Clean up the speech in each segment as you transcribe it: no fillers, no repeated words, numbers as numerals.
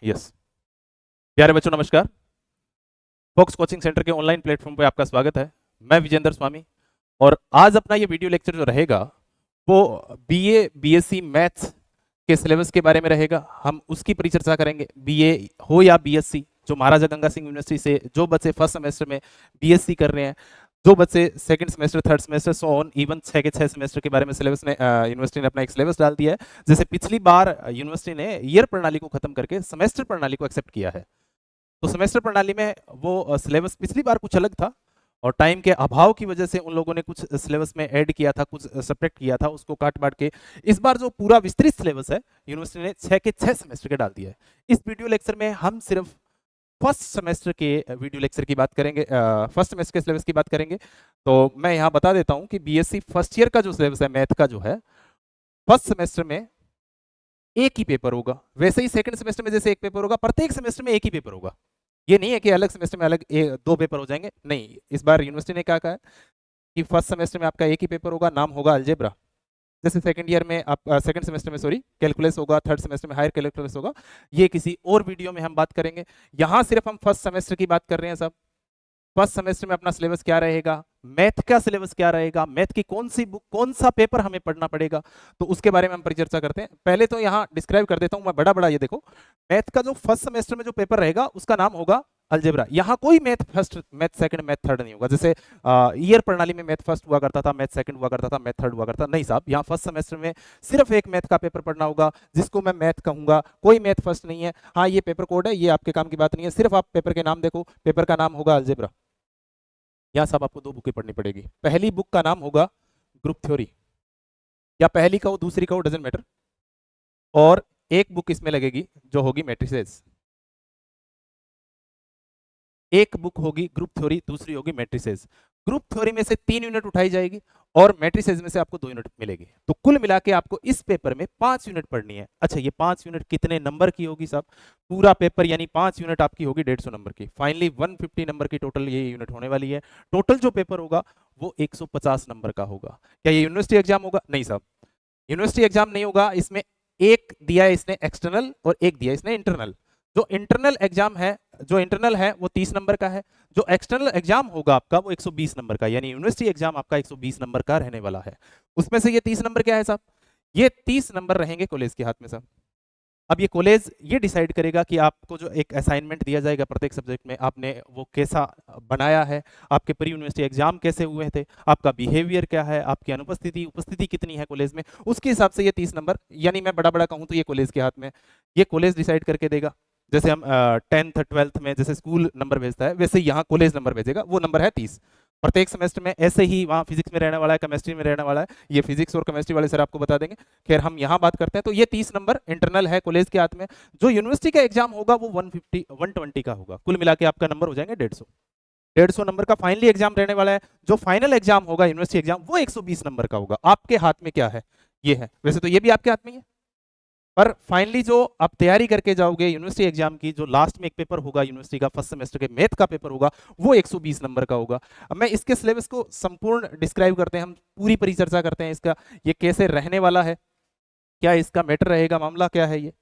Yes. प्यारे बच्चों नमस्कार। फोक्स कोचिंग सेंटर के ऑनलाइन प्लेटफॉर्म पे आपका स्वागत है। मैं विजेंद्र स्वामी और आज अपना ये वीडियो लेक्चर जो रहेगा वो बीए बीएससी मैथ्स के सिलेबस के बारे में रहेगा। हम उसकी परिचर्चा करेंगे। बीए हो या बीएससी, जो महाराजा गंगा सिंह यूनिवर्सिटी से जो बच्चे फर्स्ट सेमेस्टर में बीएससी कर रहे हैं, जो बच्चे second semester third semester so on even 6 semester के बारे में सिलेबस ने यूनिवर्सिटी ने अपना एक सिलेबस डाल दिया है। जैसे पिछली बार यूनिवर्सिटी ने ईयर प्रणाली को खत्म करके सेमेस्टर प्रणाली को एक्सेप्ट किया है, तो सेमेस्टर प्रणाली में वो सिलेबस पिछली बार कुछ अलग था और टाइम के अभाव की वजह से उन लोगों ने कुछ सिलेबस में ऐड किया था, कुछ सब्ट्रैक्ट किया था, उसको काट बांट के इस बार जो पूरा विस्तृत सिलेबस है यूनिवर्सिटी ने 6 सेमेस्टर के डाल दिया है। इस वीडियो लेक्चर में हम सिर्फ फर्स्ट सेमेस्टर के वीडियो लेक्चर की बात करेंगे, फर्स्ट सेमेस्टर के सिलेबस की बात करेंगे। तो मैं यहाँ बता देता हूँ कि बीएससी फर्स्ट ईयर का जो सिलेबस है मैथ का जो है, फर्स्ट सेमेस्टर में एक ही पेपर होगा। वैसे ही सेकंड सेमेस्टर में जैसे एक पेपर होगा, प्रत्येक सेमेस्टर में एक ही पेपर होगा। ये नहीं है कि अलग सेमेस्टर में अलग दो पेपर हो जाएंगे, नहीं। इस बार यूनिवर्सिटी ने क्या कहा है कि फर्स्ट सेमेस्टर में आपका एक ही पेपर होगा, नाम होगा अलजेब्रा। जैसे सेकंड ईयर में आप सेकंड सेमेस्टर में सॉरी कैलकुलस होगा, थर्ड सेमेस्टर में हायर कैलकुलस होगा। ये किसी और वीडियो में हम बात करेंगे। यहाँ सिर्फ हम फर्स्ट सेमेस्टर की बात कर रहे हैं सब। फर्स्ट सेमेस्टर में अपना सिलेबस क्या रहेगा, मैथ का सिलेबस क्या रहेगा, मैथ की कौन सी बुक, कौन सा पेपर हमें पढ़ना पड़ेगा, तो उसके बारे में हम परिचर्चा करते हैं। पहले तो यहाँ डिस्क्राइब कर देता हूँ मैं बड़ा बड़ा। ये देखो, मैथ का जो फर्स्ट सेमेस्टर में जो पेपर रहेगा उसका नाम होगा अलजेब्रा। यहाँ कोई math first, math second, math third नहीं होगा। जैसे ईयर प्रणाली में मैथ फर्स्ट हुआ करता था, मैथ सेकंड हुआ करता था, मैथ थर्ड हुआ करता था। नहीं साहब, यहाँ फर्स्ट सेमेस्टर में सिर्फ एक मैथ का पेपर पढ़ना होगा जिसको मैं मैथ कहूंगा। कोई मैथ फर्स्ट नहीं है। हाँ, ये पेपर कोड है, ये आपके काम की बात नहीं है। सिर्फ आप पेपर के नाम देखो, पेपर का नाम होगा अलजेब्रा। यहाँ सब आपको दो बुकें पढ़नी पड़ेगी। पहली बुक का नाम होगा ग्रुप थ्योरी, या पहली कहो दूसरी कहो डजेंट मैटर, और एक बुक इसमें लगेगी जो होगी मैट्रिसेस। एक बुक होगी ग्रुप थ्योरी, दूसरी होगी मैट्रिसेस। ग्रुप थ्योरी में से 3 यूनिट उठाई जाएगी और मैट्रिसेस में से आपको 2 यूनिट मिलेगी। तो कुल मिला के आपको इस पेपर में 5 यूनिट पढ़नी है। अच्छा, ये 5 यूनिट कितने नंबर की होगी साहब? पूरा पेपर यानी 5 यूनिट आपकी होगी 150 नंबर की। फाइनली 150 नंबर की टोटल ये यूनिट होने वाली है। टोटल जो पेपर होगा वो 150 नंबर का होगा। क्या ये यूनिवर्सिटी एग्जाम होगा? नहीं साहब, यूनिवर्सिटी एग्जाम नहीं होगा। इसमें एक दिया है इसने एक्सटर्नल और एक दिया है इसने इंटरनल। जो इंटरनल एग्जाम है, जो इंटरनल है वो 30 नंबर का है। जो एक्सटर्नल एग्जाम होगा आपका वो 120 नंबर का, यानी यूनिवर्सिटी एग्जाम आपका 120 नंबर का रहने वाला है। उसमें से ये 30 नंबर क्या है साहब? ये 30 नंबर रहेंगे कॉलेज के हाथ में साहब। अब ये कॉलेज ये डिसाइड करेगा कि आपको जो एक असाइनमेंट दिया जाएगा प्रत्येक सब्जेक्ट में, आपने वो कैसा बनाया है, आपके प्री यूनिवर्सिटी एग्जाम कैसे हुए थे, आपका बिहेवियर क्या है, आपकी अनुपस्थिति उपस्थिति कितनी है कॉलेज में, उसके हिसाब से ये 30 नंबर, यानी मैं बड़ा बड़ा कहूँ तो ये कॉलेज के हाथ में, ये कॉलेज डिसाइड करके देगा। जैसे हम 10th 12th में जैसे स्कूल नंबर भेजता है, वैसे यहाँ कॉलेज नंबर भेजेगा, वो नंबर है 30 प्रत्येक सेमेस्टर में। ऐसे ही वहाँ फिजिक्स में रहने वाला है, केमिस्ट्री में रहने वाला है, ये फिजिक्स और केमिस्ट्री वाले सर आपको बता देंगे। खैर, हम यहाँ बात करते हैं। तो ये 30 नंबर इंटरनल है कॉलेज के हाथ में। जो यूनिवर्सिटी का एग्जाम होगा वो 150 120 का होगा। कुल मिला के आपका नंबर हो जाएंगे 150। 150 नंबर का फाइनली एग्जाम रहने वाला है। जो फाइनल एग्जाम होगा यूनिवर्सिटी एग्जाम वो 120 नंबर का होगा। आपके हाथ में क्या है? ये है। वैसे तो ये भी आपके हाथ में ही है, पर फाइनली जो आप तैयारी करके जाओगे यूनिवर्सिटी एग्जाम की, जो लास्ट में एक पेपर होगा यूनिवर्सिटी का फर्स्ट सेमेस्टर के मैथ का पेपर होगा, वो 120 नंबर का होगा। अब मैं इसके सिलेबस को संपूर्ण डिस्क्राइब करते हैं, हम पूरी परिचर्चा करते हैं इसका, ये कैसे रहने वाला है, क्या इसका मैटर रहेगा, मामला क्या है ये।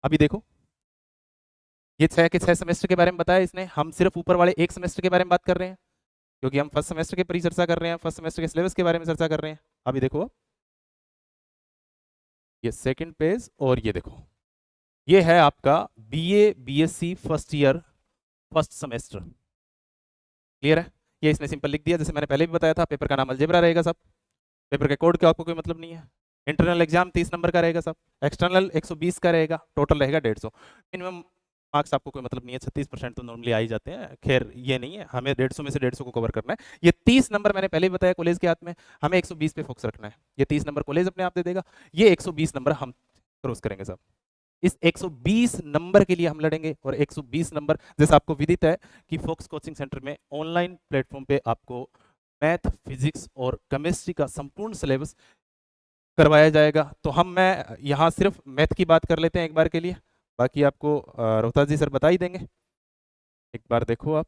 अभी देखो, ये 6 सेमेस्टर के बारे में बताया इसने। हम सिर्फ ऊपर वाले एक सेमेस्टर के बारे में बात कर रहे हैं क्योंकि हम फर्स्ट सेमेस्टर की परिचर्चा कर रहे हैं, फर्स्ट सेमेस्टर के सिलेबस के बारे में चर्चा कर रहे हैं। अभी देखो, ये सेकंड पेज और ये देखो, ये है आपका BA BSc first year first semester. Clear है? ये इसने सिंपल लिख दिया, जैसे मैंने पहले भी बताया था। पेपर का नाम अलजेब्रा रहेगा सब। पेपर के कोड का आपको कोई मतलब नहीं है। इंटरनल एग्जाम 30 नंबर का रहेगा सब, एक्सटर्नल 120 का रहेगा, टोटल रहेगा 150। मिनिमम मार्क्स आपको कोई मतलब नहीं है, 36% तो नॉर्मली आ ही जाते हैं। खैर, ये नहीं है, हमें 150 में से 150 को कवर करना है। ये 30 नंबर मैंने पहले ही बताया कॉलेज के हाथ में, हमें 120 पे फोकस रखना है। ये 30 नंबर कॉलेज अपने आप दे देगा, ये 120 नंबर हम क्रॉस करेंगे सब। इस 120 नंबर के लिए हम लड़ेंगे, और 120 नंबर जैसा आपको विदित है कि फोक्स कोचिंग सेंटर में ऑनलाइन प्लेटफॉर्म पे आपको मैथ, फिजिक्स और केमिस्ट्री का संपूर्ण सिलेबस करवाया जाएगा। तो मैं यहाँ सिर्फ मैथ की बात कर लेते हैं एक बार के लिए, बाकी आपको रोहतास जी सर बता ही देंगे। एक बार देखो आप,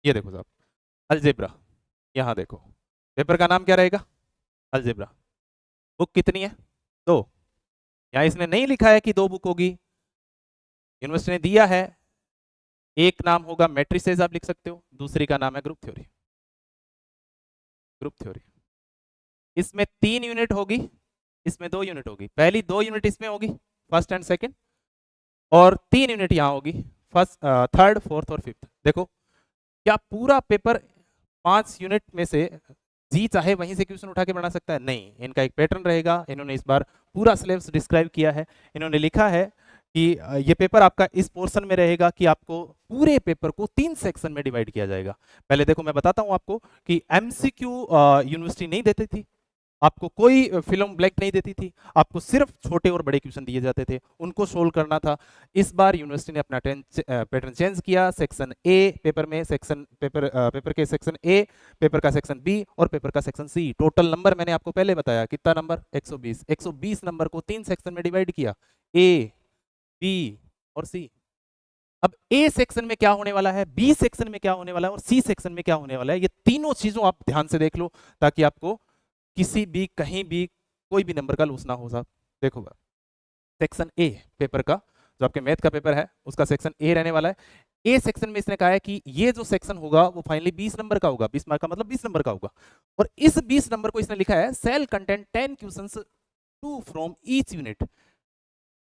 ये देखो साहब, अलजेब्रा। यहाँ देखो, पेपर का नाम क्या रहेगा? अलजेब्रा। बुक कितनी है? दो। यहाँ इसने नहीं लिखा है कि दो बुक होगी, यूनिवर्सिटी ने दिया है, एक नाम होगा मैट्रिसेस आप लिख सकते हो, दूसरी का नाम है ग्रुप थ्योरी। ग्रुप थ्योरी इसमें 3 यूनिट होगी, इसमें 2 यूनिट होगी। पहली 2 यूनिट इसमें होगी, फर्स्ट एंड सेकंड, और 3 यूनिट यहाँ होगी, फर्स्ट, थर्ड, फोर्थ और फिफ्थ। देखो क्या पूरा पेपर 5 यूनिट में से जी चाहे वहीं से क्वेश्चन उठा के बना सकता है? नहीं, इनका एक पैटर्न रहेगा। इन्होंने इस बार पूरा सिलेबस डिस्क्राइब किया है। इन्होंने लिखा है कि ये पेपर आपका इस पोर्शन में रहेगा कि आपको पूरे पेपर को 3 सेक्शन में डिवाइड किया जाएगा। पहले देखो मैं बताता हूं आपको कि एमसीक्यू यूनिवर्सिटी नहीं देती थी, आपको कोई फिल्म ब्लैंक नहीं देती थी, आपको सिर्फ छोटे और बड़े क्वेश्चन दिए जाते थे, उनको सोल्व करना था। इस बार यूनिवर्सिटी ने अपना पैटर्न चेंज किया। सेक्शन ए पेपर में, पेपर के सेक्शन ए, पेपर का सेक्शन बी और पेपर का सेक्शन सी। टोटल नंबर मैंने आपको पहले बताया कितना नंबर, 120। 120 नंबर को 3 सेक्शन में डिवाइड किया, ए, बी और सी। अब ए सेक्शन में क्या होने वाला है, बी सेक्शन में क्या होने वाला है और सी सेक्शन में क्या होने वाला है, ये तीनों चीजों आप ध्यान से देख लो ताकि आपको किसी भी कहीं भी कोई भी नंबर का लूज ना हो साहब। देखो सेक्शन ए पेपर का, जो आपके मैथ का पेपर है उसका सेक्शन ए रहने वाला है। ए सेक्शन में इसने कहा है कि ये जो सेक्शन होगा वो फाइनली 20 नंबर का होगा। 20 मार्क का मतलब 20 नंबर का होगा, और इस 20 नंबर को इसने लिखा है shall contain 10 questions 2 from each unit,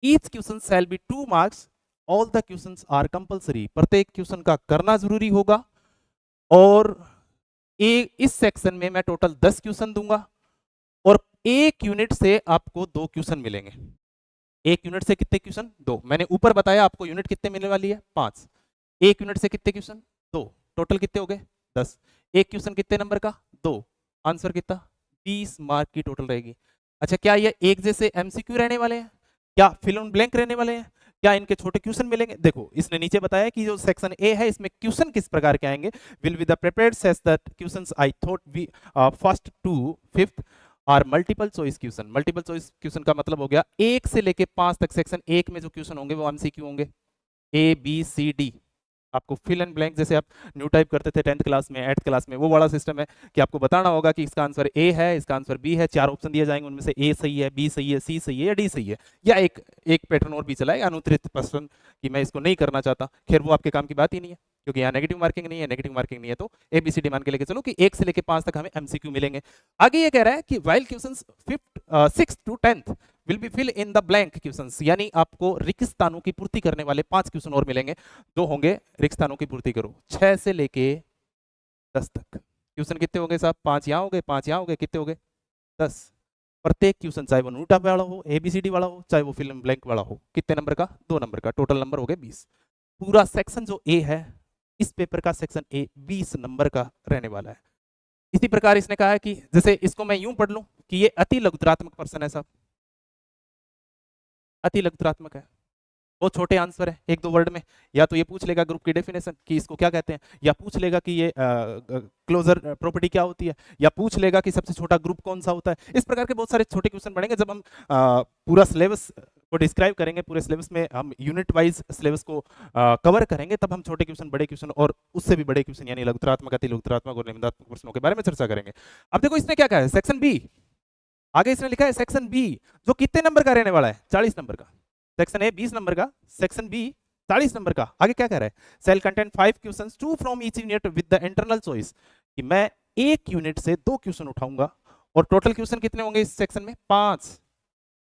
each question shall be 2 marks, all the questions are compulsory. प्रत्येक क्वेश्चन का करना जरूरी होगा, और इस सेक्शन में मैं टोटल 10 क्वेश्चन दूंगा, और एक यूनिट से आपको 2 क्वेश्चन मिलेंगे। एक यूनिट से कितने क्वेश्चन? 2। मैंने ऊपर बताया आपको यूनिट कितने मिलने वाली है, 5। एक यूनिट से कितने क्वेश्चन? 2। टोटल कितने हो गए? 10। एक क्वेश्चन कितने नंबर का? 2। आंसर कितना? 20 मार्क की टोटल रहेगी। अच्छा, क्या ये एक जैसे एमसीक्यू रहने वाले हैं? क्या फिल इन ब्लैंक रहने वाले हैं? क्या इनके छोटे क्वेश्चन मिलेंगे? देखो इसने नीचे बताया कि जो सेक्शन ए है इसमें क्वेश्चन किस प्रकार के आएंगे। Will be the prepared says that questions I thought we first to fifth are multiple choice question. Multiple choice question का मतलब हो गया 1 से लेके 5 तक सेक्शन 1 में जो क्वेश्चन होंगे वो एमसीक्यू होंगे, ए बी सी डी। आपको फिल एंड ब्लैंक जैसे आप न्यू टाइप करते थे 10th क्लास में, 8th क्लास में, वो वाला सिस्टम है कि आपको बताना होगा कि इसका आंसर ए है, इसका आंसर बी है। 4 ऑप्शन दिए जाएंगे, उनमें से ए सही है, बी सही है, सी सही है या डी सही है। या एक पैटर्न और भी चला है, अनुत्तरित प्रश्न, कि मैं इसको नहीं करना चाहता। खैर वो आपके काम की बात ही नहीं है, क्योंकि यहाँ नेगेटिव मार्किंग नहीं है। नेगेटिव मार्किंग नहीं है तो एबीसीडी मान के लेके चलो कि 1 से लेके 5 तक हमें एमसीक्यू मिलेंगे। आगे ये कह रहा है कि while questions 6th to 10th will be fill in the blank questions, यानी आपको रिक्त स्थानों की पूर्ति करने वाले 5 क्वेश्चन और मिलेंगे, जो होंगे रिक्त स्थानों की पूर्ति करो। 6 से लेके 10 तक क्वेश्चन कितने हो गए साहब? 5 यहाँ हो गए, 5 यहाँ हो गए, कितने हो गए? 10। प्रत्येक क्वेश्चन चाहे वो नोटा वाला हो, एबीसीडी वाला हो, चाहे वो फिल्म ब्लैंक वाला हो, कितने नंबर का? 2 नंबर का। टोटल नंबर हो गए 20। पूरा सेक्शन जो ए है, इस पेपर का सेक्शन ए 20 नंबर का रहने वाला है। इसी प्रकार इसने कहा है कि जैसे इसको मैं यूं पढ़ लूं कि ये अति लघुतरात्मक प्रश्न है साहब, अति लघुतरात्मक है, बहुत छोटे आंसर है 1-2 वर्ड में। या तो ये पूछ लेगा ग्रुप की डेफिनेशन कि इसको क्या कहते हैं, या पूछ लेगा कि ये क्लोजर प्रॉपर्टी क्या होती है, या पूछ लेगा कि सबसे छोटा ग्रुप कौन सा होता है। इस प्रकार के बहुत सारे छोटे क्वेश्चन पढ़ेंगे। जब हम पूरा सिलेबस को डिस्क्राइब करेंगे, पूरे सिलेबस में हम यूनिट वाइज सिलेबस को कवर करेंगे, तब हम छोटे क्वेश्चन, बड़े क्वेश्चन और उससे भी बड़े क्वेश्चन यानी लघुतरात्मक, अति लघुतरात्मक और निबंधात्मक प्रश्नों के बारे में चर्चा करेंगे। अब देखो इसने क्या कहा है, सेक्शन बी, आगे इसने लिखा है सेक्शन बी, जो कितने नंबर का रहने वाला है? 40 नंबर का। सेक्शन ए 20 नंबर का, सेक्शन बी 40 नंबर का। आगे क्या कह रहा है? Shall contain 5 questions 2 from each unit with the internal choice, कि मैं एक यूनिट से 2 क्वेश्चन उठाऊंगा, और टोटल क्वेश्चन कितने होंगे इस सेक्शन में? 5।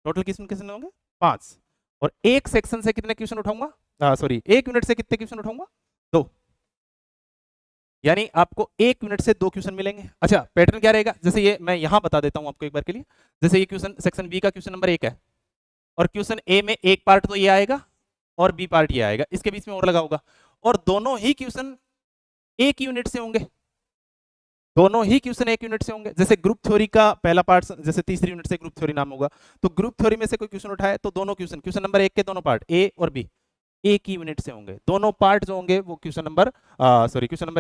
टोटल क्वेश्चन कितने होंगे? 5। और एक सेक्शन से कितने क्वेश्चन उठाऊंगा? सॉरी, एक यूनिट से कितने क्वेश्चन उठाऊंगा? 2। यानी आपको 1 यूनिट से 2 क्वेश्चन मिलेंगे। अच्छा, पैटर्न क्या रहेगा? जैसे ये मैं यहां बता देता हूं आपको एक बार के लिए। जैसे ये क्वेश्चन सेक्शन बी का क्वेश्चन नंबर 1 है, और क्वेश्चन ए में एक पार्ट तो ये आएगा और बी पार्ट ये आएगा, इसके बीच में और लगा होगा, और दोनों ही क्वेश्चन एक यूनिट से होंगे। दोनों ही क्वेश्चन एक यूनिट से होंगे। जैसे ग्रुप थ्योरी का पहला पार्ट, जैसे तीसरी यूनिट से ग्रुप थ्योरी नाम होगा, तो ग्रुप थ्योरी में से कोई क्वेश्चन उठाए तो दोनों क्वेश्चन नंबर 1 के दोनों पार्ट ए और बी एक ही यूनिट से होंगे। दोनों पार्ट जो होंगे वो क्वेश्चन नंबर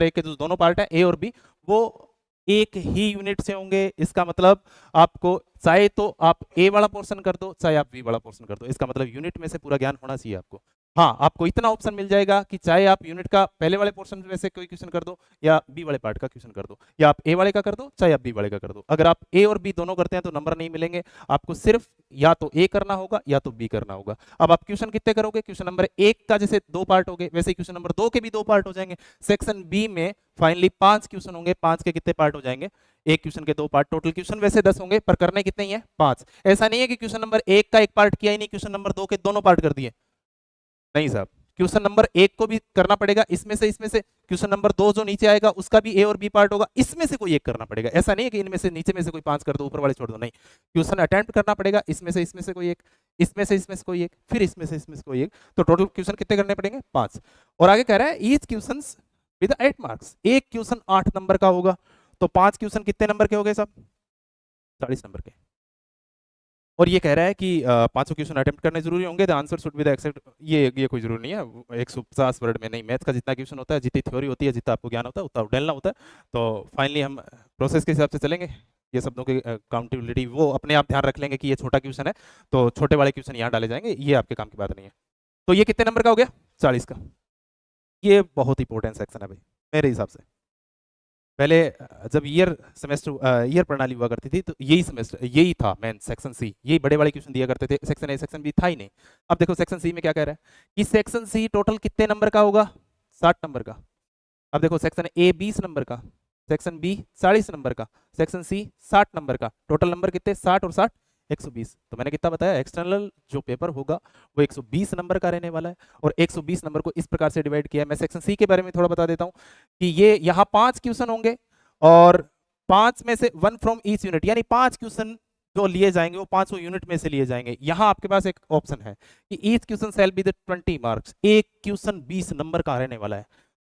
1 के जो दोनों पार्ट है ए और बी, वो एक ही यूनिट से होंगे। इसका मतलब आपको चाहे तो आप ए वाला पोर्शन कर दो, चाहे आप बी वाला पोर्शन कर दो, इसका मतलब यूनिट में से पूरा ज्ञान होना चाहिए आपको। हाँ, आपको इतना ऑप्शन मिल जाएगा कि चाहे आप यूनिट का पहले वाले पोर्शन में से कोई क्वेश्चन कर दो या बी वाले पार्ट का क्वेश्चन कर दो, या आप ए वाले का कर दो चाहे आप बी वाले का कर दो। अगर आप ए और बी दोनों करते हैं तो नंबर नहीं मिलेंगे, आपको सिर्फ या तो ए करना होगा या तो बी करना होगा। अब आप क्वेश्चन कितने करोगे, क्वेश्चन नंबर 1 का जैसे 2 पार्ट हो गए वैसे ही क्वेश्चन नंबर 2 के भी 2 पार्ट हो जाएंगे। सेक्शन बी में फाइनली 5 क्वेश्चन होंगे, 5 के कितने पार्ट हो जाएंगे, एक क्वेश्चन के 2 पार्ट, टोटल क्वेश्चन वैसे 10 होंगे पर करने कितने ही है, 5। ऐसा नहीं है कि क्वेश्चन नंबर 1 का एक पार्ट किया ही नहीं, क्वेश्चन नंबर 2 के दोनों पार्ट कर दिए, नहीं साहब। क्वेश्चन नंबर 1 को भी करना पड़ेगा, इसमें से क्वेश्चन नंबर 2 जो नीचे आएगा उसका भी ए और बी पार्ट होगा, इसमें से कोई एक करना पड़ेगा। ऐसा नहीं है कि इनमें से नीचे में से कोई 5 कर दो ऊपर वाले छोड़ दो, नहीं, क्वेश्चन अटेम्प्ट करना पड़ेगा, इसमें से कोई एक, इसमें से कोई एक, फिर इसमें से कोई एक, तो टोटल क्वेश्चन कितने करने पड़ेंगे, 5। और आगे कह रहा है ईच क्वेश्चन विद 8 मार्क्स, एक क्वेश्चन 8 नंबर का होगा, तो 5 क्वेश्चन कितने नंबर के हो गए साहब, 40 नंबर के। और ये कह रहा है कि 500 क्वेश्चन अटेम्प्ट करने जरूरी होंगे, the answer should be the except, ये कोई जरूरी नहीं है 150 वर्ड में, नहीं, मैथ का जितना क्वेश्चन होता है, जितनी थ्योरी होती है, जितना आपको ज्ञान होता है उतना उड़ेलना होता है। तो फाइनली हम प्रोसेस के हिसाब से चलेंगे, ये शब्दों की काउंटेबिलिटी वो अपने आप ध्यान रख लेंगे कि ये छोटा क्वेश्चन है तो छोटे वाले क्वेश्चन यहाँ डाले जाएंगे, ये आपके काम की बात नहीं है। तो ये कितने नंबर का हो गया, 40 का। ये बहुत इंपॉर्टेंट सेक्शन है भाई मेरे हिसाब से। पहले जब ईयर प्रणाली हुआ करती थी तो यही था मेन, सेक्शन सी, यही बड़े वाले क्वेश्चन दिया करते थे, सेक्शन ए सेक्शन बी था ही नहीं। अब देखो सेक्शन सी में क्या कह रहा है कि सेक्शन सी टोटल कितने नंबर का होगा, 60 नंबर का। अब देखो सेक्शन ए 20 नंबर का, सेक्शन बी 40 नंबर का, सेक्शन सी 60 नंबर का, टोटल नंबर कितने, 60 और 60 120। तो मैंने कितना बताया, एक्सटर्नल जो पेपर होगा वो 120 नंबर का रहने वाला है, और 120 नंबर को इस प्रकार से डिवाइड किया है। मैं सेक्शन सी के बारे में थोड़ा बता देता हूं कि ये यहाँ 5 क्वेश्चन होंगे और 5 में से 1 फ्रॉम ईच यूनिट, यानी 5 क्वेश्चन जो लिए जाएंगे वो 500 यूनिट में से लिए जाएंगे। यहाँ आपके पास एक ऑप्शन है कि each question shall be the 20 marks, एक क्वेश्चन 20 नंबर का रहने वाला है।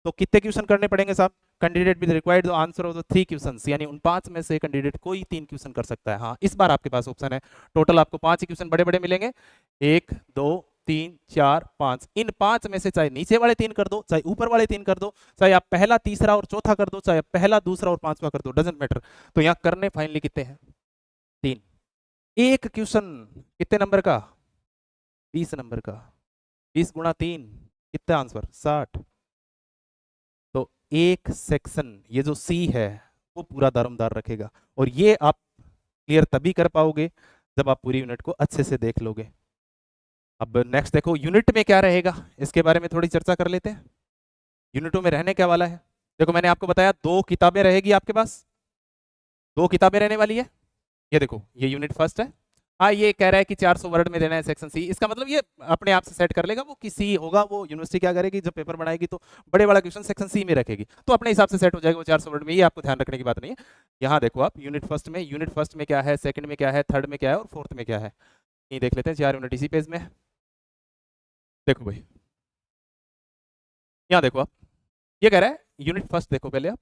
तो कितने क्वेश्चन करने पड़ेंगे साहब, candidate with required answer of the 3 questions, यानी उन 5 में से कैंडिडेट कोई 3 क्वेश्चन कर सकता है। हाँ, इस बार आपके पास ऑप्शन है, टोटल आपको 5 ही क्वेश्चन बड़े बड़े मिलेंगे, 1 2 3 4 5। इन 5 में से चाहे नीचे वाले 3 कर दो, चाहे ऊपर वाले 3 कर दो, चाहे आप पहला तीसरा और चौथा कर दो, चाहे आप पहला दूसरा और पांचवा कर दो, डजेंट मैटर। तो यहाँ करने फाइनली कितने हैं, 3। एक क्वेश्चन कितने नंबर का, 20 नंबर का, 20 गुणा 3 कितना आंसर, 60। तो एक सेक्शन ये जो सी है वो पूरा दारोमदार रखेगा, और ये आप क्लियर तभी कर पाओगे जब आप पूरी यूनिट को अच्छे से देख लोगे। अब नेक्स्ट देखो यूनिट में क्या रहेगा, इसके बारे में थोड़ी चर्चा कर लेते हैं। यूनिटों में रहने क्या वाला है, देखो मैंने आपको बताया 2 किताबें रहेगी आपके पास, 2 किताबें रहने वाली है। ये देखो ये यूनिट फर्स्ट है, हाँ ये कह रहा है कि 400 वर्ड में देना है सेक्शन सी, इसका मतलब ये अपने आप से सेट कर लेगा, वो किसी होगा वो यूनिवर्सिटी क्या करेगी जब पेपर बनाएगी तो बड़े वाला क्वेश्चन सेक्शन सी में रखेगी, तो अपने हिसाब से सेट हो जाएगा वो 400 वर्ड में, ये आपको ध्यान रखने की बात नहीं है। यहाँ देखो आप यूनिट फर्स्ट में क्या है, सेकंड में क्या है, थर्ड में क्या है और फोर्थ में क्या है, ये देख लेते हैं। 4 यूनिट इसी पेज में। देखो भाई यहाँ देखो आप, ये कह रहा है यूनिट फर्स्ट देखो पहले आप,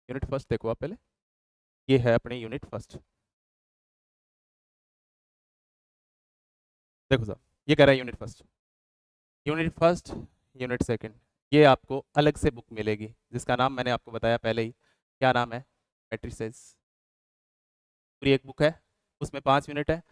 यूनिट फर्स्ट देखो आप पहले, ये है अपने यूनिट फर्स्ट। देखो साहब ये कह रहा है यूनिट फर्स्ट यूनिट सेकंड, ये आपको अलग से बुक मिलेगी जिसका नाम मैंने आपको बताया पहले ही, क्या नाम है, मैट्रिसेस। पूरी एक बुक है, उसमें 5 यूनिट है,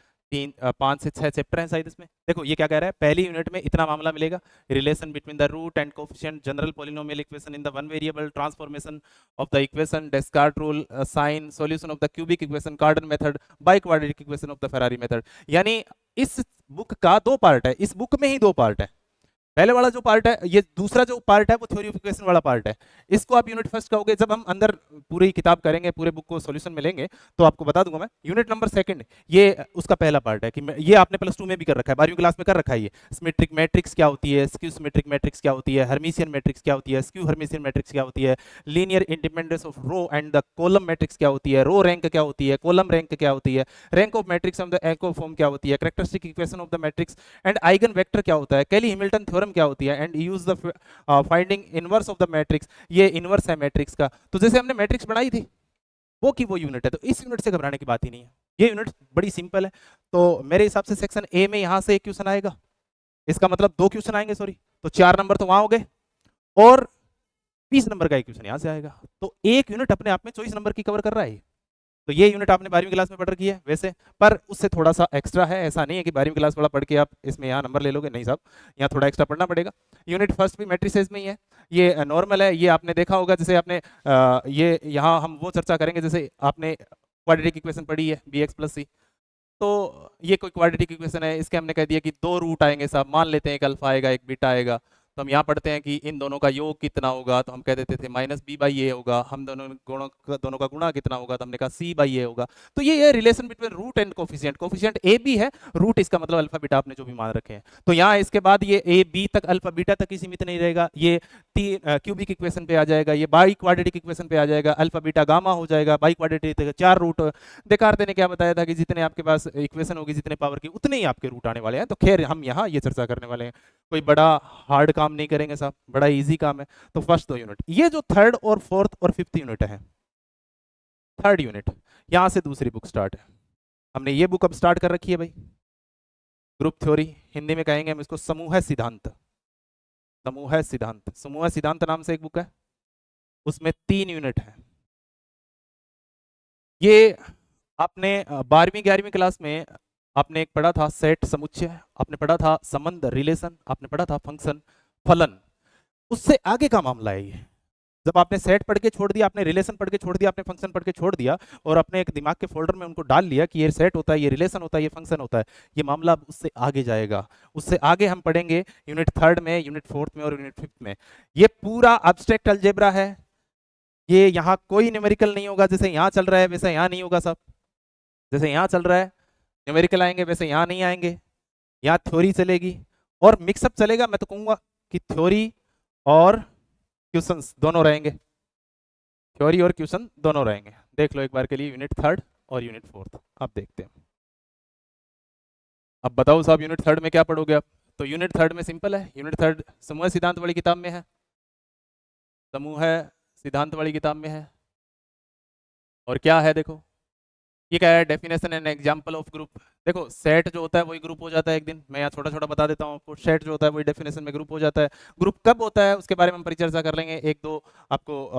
5 से 6 चैप्टर हैं शायद इसमें। देखो ये क्या कह रहा है, पहली यूनिट में इतना मामला मिलेगा, relation between the root and coefficient, general polynomial equation in the one variable, transformation of the equation, Descartes rule, sign, solution of the cubic equation, Cardan method, biquadratic equation of the Ferrari method. यानी इस book का 2 part है, इस book में ही 2 part है। पहले वाला जो पार्ट है, ये दूसरा जो पार्ट है वो थ्योरी ऑफ इक्वेशन वाला पार्ट है, इसको आप यूनिट फर्स्ट कहोगे। जब हम अंदर पूरी किताब करेंगे, पूरे बुक को सॉल्यूशन में लेंगे तो आपको बता दूंगा मैं। यूनिट नंबर सेकंड ये उसका पहला पार्ट है कि ये आपने प्लस 2 में भी कर रखा है, 12वीं क्लास में कर रखा है। ये सिमेट्रिक मैट्रिक्स क्या होती है, स्क्यू सिमेट्रिक मैट्रिक्स क्या होती है, हर्मिशियन मैट्रिक्स क्या होती है, स्क्यू हर्मिशियन मैट्रिक्स क्या होती है, linear independence of row and the column matrix क्या होती है, रो रैंक क्या होती है, कॉलम रैंक क्या होती है, rank of matrix of the echo form क्या होती है, characteristic equation of the matrix and eigen vector क्या होता है, कैली हैमिल्टन थ्योरम क्या होती है, and use the finding inverse of the matrix. ये इनवर्स है मैट्रिक्स का, तो जैसे हमने मैट्रिक्स बनाई थी वो की वो यूनिट है, तो इस यूनिट से घबराने की बात ही नहीं है, ये यूनिट बड़ी सिंपल है। तो मेरे हिसाब से सेक्शन ए में यहां से एक क्वेश्चन आएगा, इसका मतलब 2 क्वेश्चन आएंगे, सॉरी, तो 4 नंबर तो वहां हो गए, और 20 नंबर का एक क्वेश्चन यहां से आएगा, तो एक यूनिट अपने आप में 24 नंबर की कवर कर रहा है। तो ये यूनिट आपने 12वीं क्लास में पढ़ रखी है वैसे, पर उससे थोड़ा सा एक्स्ट्रा है। ऐसा नहीं है कि 12वीं क्लास वाला पढ़ के आप इसमें यहाँ नंबर ले लोगे, नहीं साहब, यहाँ थोड़ा एक्स्ट्रा पढ़ना पड़ेगा। यूनिट फर्स्ट भी मैट्रिसेस में ही है, ये नॉर्मल है। ये आपने देखा होगा, जैसे आपने ये यहाँ हम वो चर्चा करेंगे, जैसे आपने क्वाड्रेटिक इक्वेशन पढ़ी है bx प्लस सी, तो ये कोई क्वाड्रेटिक इक्वेशन है, इसके हमने कह दिया कि दो रूट आएंगे साहब, मान लेते हैं एक अल्फा आएगा एक बीटा आएगा, तो हम यहाँ पढ़ते हैं कि इन दोनों का योग कितना होगा, तो हम कह देते थे माइनस बी बाई ए होगा। हम दोनों का गुणा कितना होगा, तो हमने कहा सी बाई ए होगा। तो ये relation between root and coefficient, coefficient A B है, रूट इसका मतलब अल्फा बीटा आपने जो भी मान रखे हैं। तो यहाँ इसके बाद ये ए बी तक अल्फा बीटा तक ही सीमित नहीं रहेगा, ये क्यूबिक इक्वेशन पे आ जाएगा, ये बाई क्वाड्रेटिक इक्वेशन पे आ जाएगा, अल्फा बीटा गामा हो जाएगा, बाई क्वाड्रेटिक 4 रूट। देकार्ते ने क्या बताया था कि जितने आपके पास इक्वेशन होगी जितने पावर की उतने ही आपके रूट आने वाले हैं। तो खैर हम यहाँ ये चर्चा करने वाले हैं, कोई बड़ा हार्ड काम नहीं करेंगे साहब, बड़ा इजी काम है। तो फर्स्ट 2 यूनिट, ये जो थर्ड और फोर्थ और फिफ्थ यूनिट है, थर्ड यूनिट यहाँ से दूसरी बुक स्टार्ट है। हमने ये बुक अब स्टार्ट कर रखी है भाई, ग्रुप थ्योरी, हिंदी में कहेंगे हम इसको समूह सिद्धांत। समूह सिद्धांत, समूह सिद्धांत नाम से एक बुक है, उसमें 3 यूनिट है। ये आपने 12वीं 11वीं क्लास में आपने एक पढ़ा था सेट समुच्चय, आपने पढ़ा था संबंध रिलेशन, आपने पढ़ा था फंक्शन फलन। उससे आगे का मामला है ये। जब आपने सेट पढ़ के छोड़ दिया, आपने रिलेशन पढ़ के छोड़ दिया, आपने फंक्शन पढ़ के छोड़ दिया, और अपने एक दिमाग के फोल्डर में उनको डाल लिया कि ये सेट होता है, ये रिलेशन होता है, ये फंक्शन होता है, ये मामला अब उससे आगे जाएगा। उससे आगे हम पढ़ेंगे यूनिट थर्ड में, यूनिट फोर्थ में और यूनिट फिफ्थ में। ये पूरा एब्स्ट्रैक्ट अलजेब्रा है, ये यहाँ कोई न्यूमेरिकल नहीं होगा। जैसे यहाँ चल रहा है वैसे यहाँ नहीं होगा सब, जैसे यहाँ चल रहा है न्यूमेरिकल आएंगे वैसे यहाँ नहीं आएंगे, यहाँ थ्योरी चलेगी और मिक्सअप चलेगा। मैं तो कहूँगा कि थ्योरी और क्वेश्चंस दोनों रहेंगे, थ्योरी और क्वेश्चन दोनों रहेंगे। देख लो एक बार के लिए यूनिट थर्ड और यूनिट फोर्थ, अब देखते हैं। अब बताओ साहब यूनिट थर्ड में क्या पढ़ोगे आप? तो यूनिट थर्ड में सिंपल है, यूनिट थर्ड समूह सिद्धांत वाली किताब में है, समूह सिद्धांत वाली किताब में है। और क्या है देखो, ये क्या है, definition and example of group. देखो सेट जो होता है वही ग्रुप हो जाता है एक दिन, मैं यहाँ छोटा छोटा बता देता हूँ आपको। सेट जो होता है वही डेफिनेशन में ग्रुप हो जाता है। ग्रुप कब होता है उसके बारे में हम परिचर्चा कर लेंगे, एक दो आपको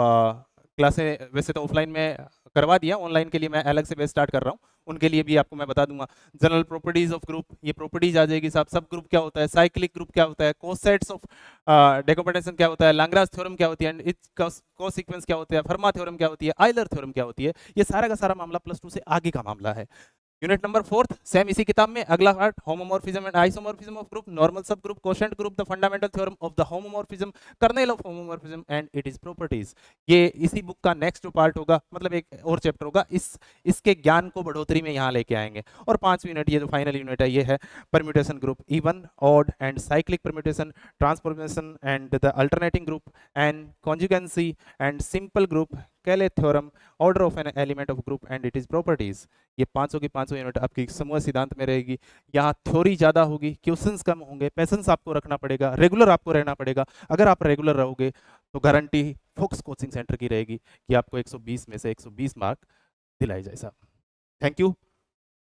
क्लासें वैसे तो ऑफलाइन में करवा दिया, ऑनलाइन के लिए मैं अलग से बेस स्टार्ट कर रहा हूँ, उनके लिए भी आपको मैं बता दूंगा। जनरल प्रॉपर्टीज ऑफ ग्रुप, ये प्रॉपर्टीज आ जाएगी साहब। सब ग्रुप क्या होता है, साइक्लिक ग्रुप क्या होता है, कोसेट्स ऑफ डेकोम्पोजिशन क्या होता है, लैग्रांज थ्योरम क्या होती है, इट्स कोसीक्वेंस क्या होता है, फर्मा थ्योरम क्या होती है, आइलर थ्योरम क्या होती है, ये सारा का सारा मामला प्लस 2 से आगे का मामला है। यूनिट नंबर फोर्थ सेम इसी किताब में, अगला part homomorphism and isomorphism of group, normal subgroup, quotient group, the fundamental theorem of the homomorphism, kernel of homomorphism and it is properties. ये इसी बुक का नेक्स्ट जो पार्ट होगा, मतलब एक और चैप्टर होगा, इसके ज्ञान को बढ़ोतरी में यहाँ लेके आएंगे। और 5वीं यूनिट, ये जो फाइनल यूनिट है, ये है permutation group, even odd and cyclic permutation, transformation and the alternating group and conjugacy and simple group, Cayley theorem, order of an element of group and it is properties. ये पांचों की पांचों unit आपकी समूह सिद्धांत में रहेगी। यहाँ थ्योरी ज्यादा होगी, क्वेश्चंस कम होंगे, पेशेंस आपको रखना पड़ेगा, रेगुलर आपको रहना पड़ेगा। अगर आप रेगुलर रहोगे तो गारंटी फोक्स कोचिंग सेंटर की रहेगी कि आपको 120 में से 120 मार्क दिलाए जाए साहब। Thank you.